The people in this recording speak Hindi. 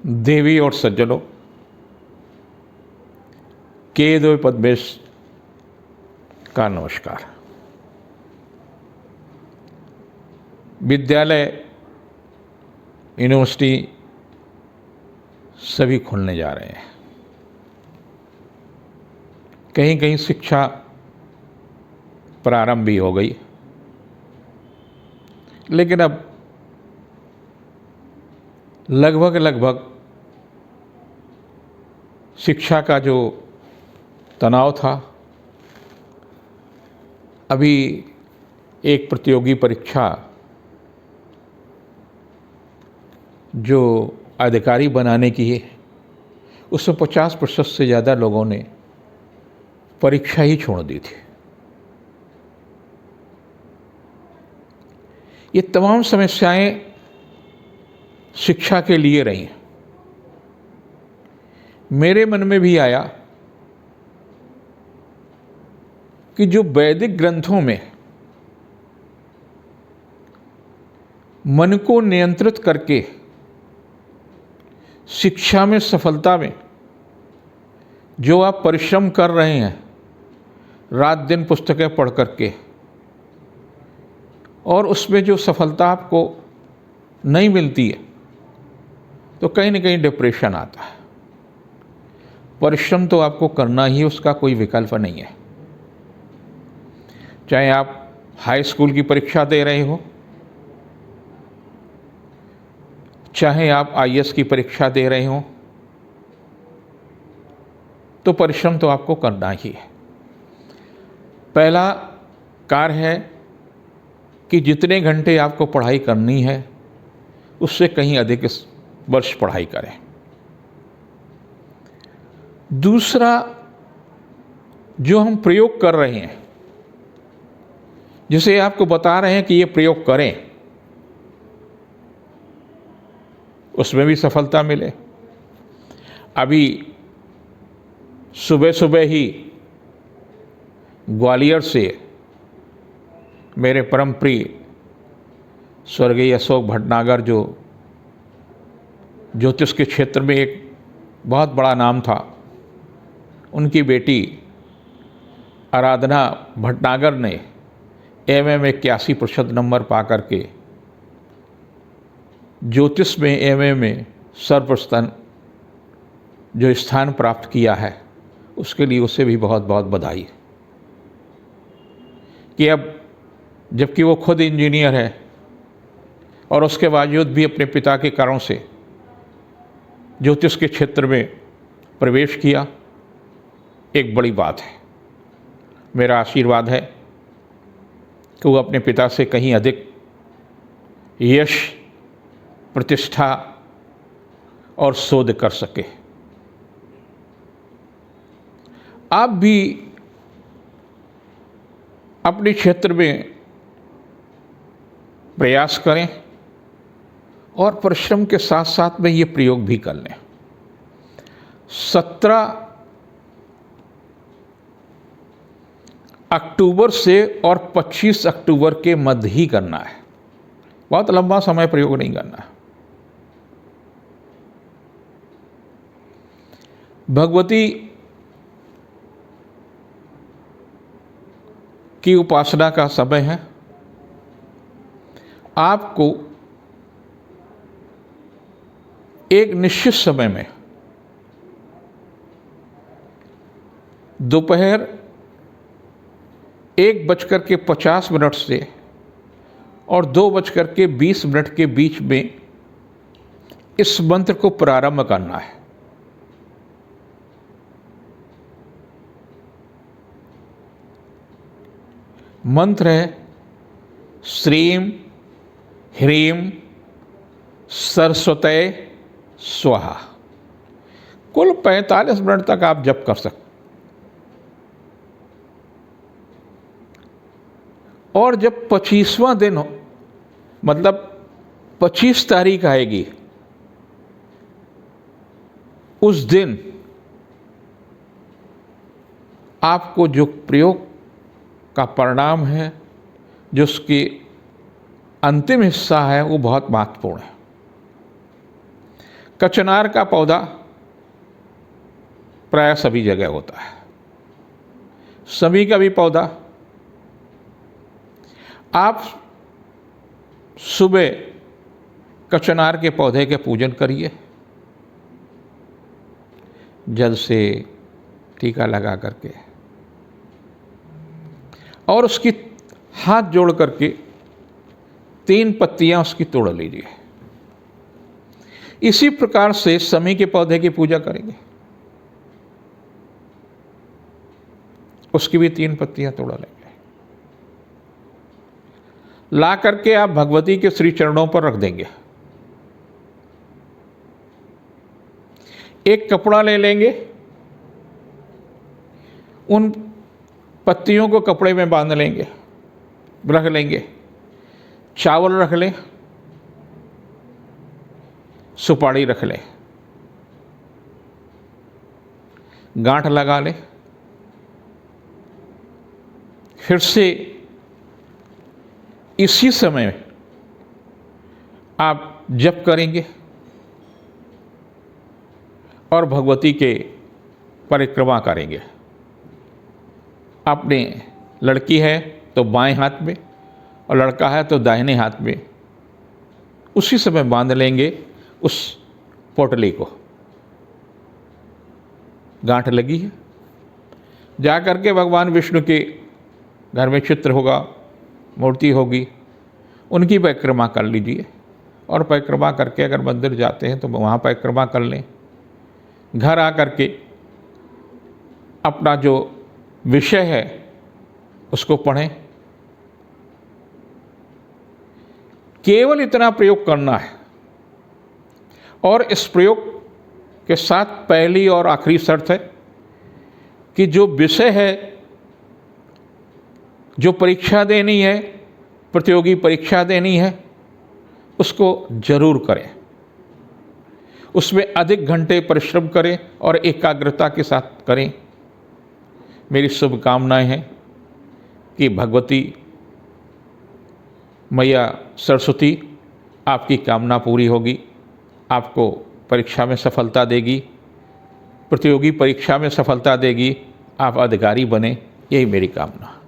देवी और सज्जनों, केदो पद्मेश का नमस्कार। विद्यालय, यूनिवर्सिटी सभी खुलने जा रहे हैं। कहीं कहीं शिक्षा प्रारंभ भी हो गई, लेकिन अब लगभग शिक्षा का जो तनाव था, अभी एक प्रतियोगी परीक्षा जो अधिकारी बनाने की है, उसमें 50% से ज़्यादा लोगों ने परीक्षा ही छोड़ दी थी। ये तमाम समस्याएं शिक्षा के लिए रही। मेरे मन में भी आया कि जो वैदिक ग्रंथों में मन को नियंत्रित करके शिक्षा में सफलता में जो आप परिश्रम कर रहे हैं, रात दिन पुस्तकें पढ़ करके, और उसमें जो सफलता आपको नहीं मिलती है, तो कहीं ना कहीं डिप्रेशन आता है। परिश्रम तो आपको करना ही, उसका कोई विकल्प नहीं है। चाहे आप हाई स्कूल की परीक्षा दे रहे हो, चाहे आप आईएएस की परीक्षा दे रहे हो, तो परिश्रम तो आपको करना ही है। पहला कार्य है कि जितने घंटे आपको पढ़ाई करनी है, उससे कहीं अधिक वर्ष पढ़ाई करें। दूसरा, जो हम प्रयोग कर रहे हैं, जिसे आपको बता रहे हैं कि ये प्रयोग करें, उसमें भी सफलता मिले। अभी सुबह सुबह ही ग्वालियर से मेरे परम प्रिय स्वर्गीय अशोक भटनागर, जो ज्योतिष के क्षेत्र में एक बहुत बड़ा नाम था, उनकी बेटी आराधना भटनागर ने एमए में 81% नंबर पा करके ज्योतिष में एमए में सर्वप्रथम जो स्थान प्राप्त किया है, उसके लिए उसे भी बहुत बहुत बधाई। कि अब जबकि वो खुद इंजीनियर है और उसके बावजूद भी अपने पिता के कारणों से ज्योतिष के क्षेत्र में प्रवेश किया, एक बड़ी बात है। मेरा आशीर्वाद है कि वो अपने पिता से कहीं अधिक यश, प्रतिष्ठा और शोध कर सके। आप भी अपने क्षेत्र में प्रयास करें और परिश्रम के साथ साथ में ये प्रयोग भी कर लें। 17 अक्टूबर से और 25 अक्टूबर के मध्य ही करना है, बहुत लंबा समय प्रयोग नहीं करना है। भगवती की उपासना का समय है। आपको एक निश्चित समय में दोपहर 1:50 से और 2:20 के बीच में इस मंत्र को प्रारंभ करना है। मंत्र है श्रीम ह्रीम सरस्वतये स्वाहा। कुल 45 मिनट तक आप जप कर सकते। और जब 25वां दिन हो, मतलब 25 तारीख आएगी, उस दिन आपको जो प्रयोग का परिणाम है, जो उसकी अंतिम हिस्सा है, वो बहुत महत्वपूर्ण है। कचनार का पौधा प्राय सभी जगह होता है। सभी का भी पौधा आप सुबह कचनार के पौधे के पूजन करिए, जल से टीका लगा करके, और उसकी हाथ जोड़ करके 3 पत्तियां उसकी तोड़ लीजिए। इसी प्रकार से समी के पौधे की पूजा करेंगे, उसकी भी 3 पत्तियां तोड़ लेंगे। ला करके आप भगवती के श्री चरणों पर रख देंगे। एक कपड़ा ले लेंगे, उन पत्तियों को कपड़े में बांध लेंगे, रख लेंगे। चावल रख लें, सुपारी रख लें, गांठ लगा लें। फिर से इसी समय आप जप करेंगे और भगवती के परिक्रमा करेंगे। अपने लड़की है तो बाएं हाथ में और लड़का है तो दाहिने हाथ में उसी समय बांध लेंगे उस पोटली को। गांठ लगी है, जा करके भगवान विष्णु के घर में चित्र होगा, मूर्ति होगी, उनकी परिक्रमा कर लीजिए। और परिक्रमा करके अगर मंदिर जाते हैं तो वहाँ परिक्रमा कर लें। घर आकर के अपना जो विषय है उसको पढ़ें। केवल इतना प्रयोग करना है। और इस प्रयोग के साथ पहली और आखिरी शर्त है कि जो विषय है, जो परीक्षा देनी है, प्रतियोगी परीक्षा देनी है, उसको जरूर करें। उसमें अधिक घंटे परिश्रम करें और एकाग्रता के साथ करें। मेरी शुभकामनाएं हैं कि भगवती मैया सरस्वती आपकी कामना पूरी होगी, आपको परीक्षा में सफलता देगी, प्रतियोगी परीक्षा में सफलता देगी, आप अधिकारी बने, यही मेरी कामना।